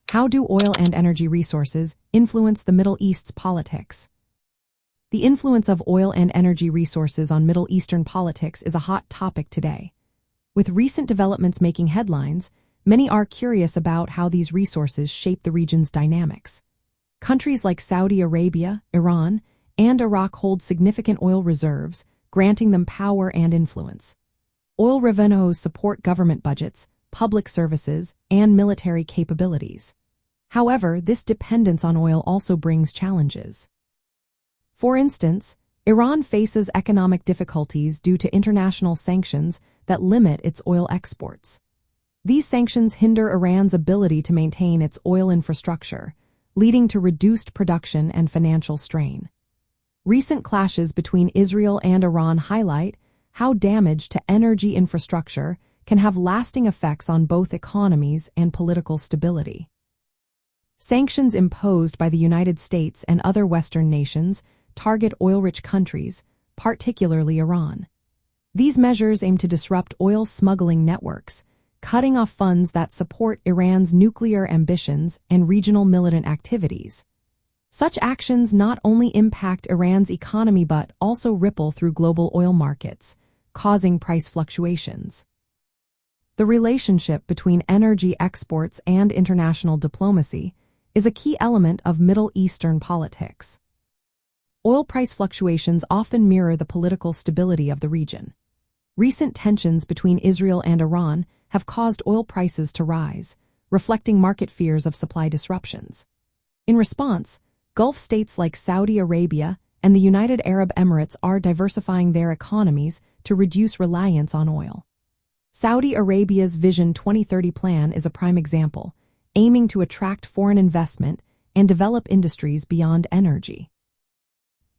How do oil and energy resources influence the Middle East's politics? The influence of oil and energy resources on Middle Eastern politics is a hot topic today. With recent developments making headlines, many are curious about how these resources shape the region's dynamics. Countries like Saudi Arabia, Iran, and Iraq hold significant oil reserves, granting them power and influence. Oil revenues support government budgets, public services, and military capabilities. However, this dependence on oil also brings challenges. For instance, Iran faces economic difficulties due to international sanctions that limit its oil exports. These sanctions hinder Iran's ability to maintain its oil infrastructure, leading to reduced production and financial strain. Recent clashes between Israel and Iran highlight how damage to energy infrastructure can have lasting effects on both economies and political stability. Sanctions imposed by the United States and other Western nations target oil-rich countries, particularly Iran. These measures aim to disrupt oil smuggling networks, cutting off funds that support Iran's nuclear ambitions and regional militant activities. Such actions not only impact Iran's economy but also ripple through global oil markets, causing price fluctuations. The relationship between energy exports and international diplomacy is a key element of Middle Eastern politics. Oil price fluctuations often mirror the political stability of the region. Recent tensions between Israel and Iran have caused oil prices to rise, reflecting market fears of supply disruptions. In response, Gulf states like Saudi Arabia and the United Arab Emirates are diversifying their economies to reduce reliance on oil. Saudi Arabia's Vision 2030 plan is a prime example, aiming to attract foreign investment and develop industries beyond energy.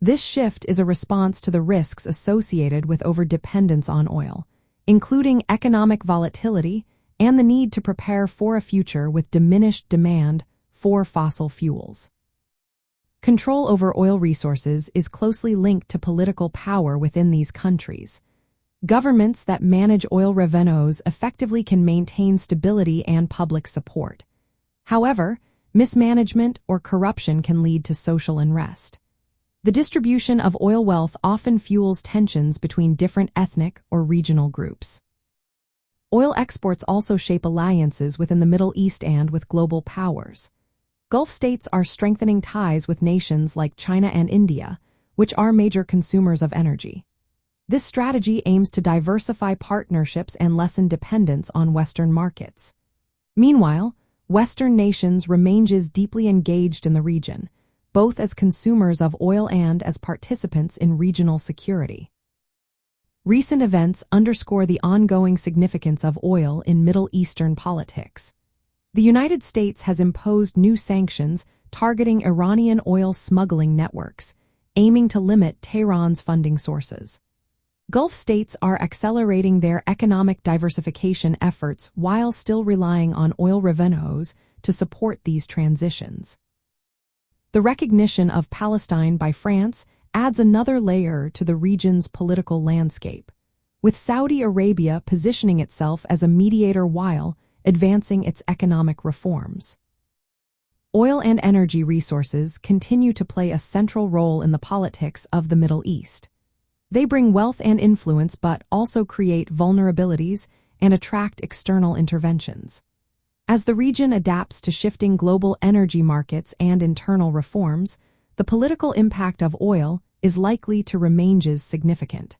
This shift is a response to the risks associated with overdependence on oil, including economic volatility and the need to prepare for a future with diminished demand for fossil fuels. Control over oil resources is closely linked to political power within these countries. Governments that manage oil revenues effectively can maintain stability and public support. However, mismanagement or corruption can lead to social unrest. The distribution of oil wealth often fuels tensions between different ethnic or regional groups. Oil exports also shape alliances within the Middle East and with global powers. Gulf states are strengthening ties with nations like China and India, which are major consumers of energy. This strategy aims to diversify partnerships and lessen dependence on Western markets. Meanwhile, Western nations remain deeply engaged in the region, both as consumers of oil and as participants in regional security. Recent events underscore the ongoing significance of oil in Middle Eastern politics. The United States has imposed new sanctions targeting Iranian oil smuggling networks, aiming to limit Tehran's funding sources. Gulf states are accelerating their economic diversification efforts while still relying on oil revenues to support these transitions. The recognition of Palestine by France adds another layer to the region's political landscape, with Saudi Arabia positioning itself as a mediator while advancing its economic reforms. Oil and energy resources continue to play a central role in the politics of the Middle East. They bring wealth and influence but also create vulnerabilities and attract external interventions. As the region adapts to shifting global energy markets and internal reforms, the political impact of oil is likely to remain significant.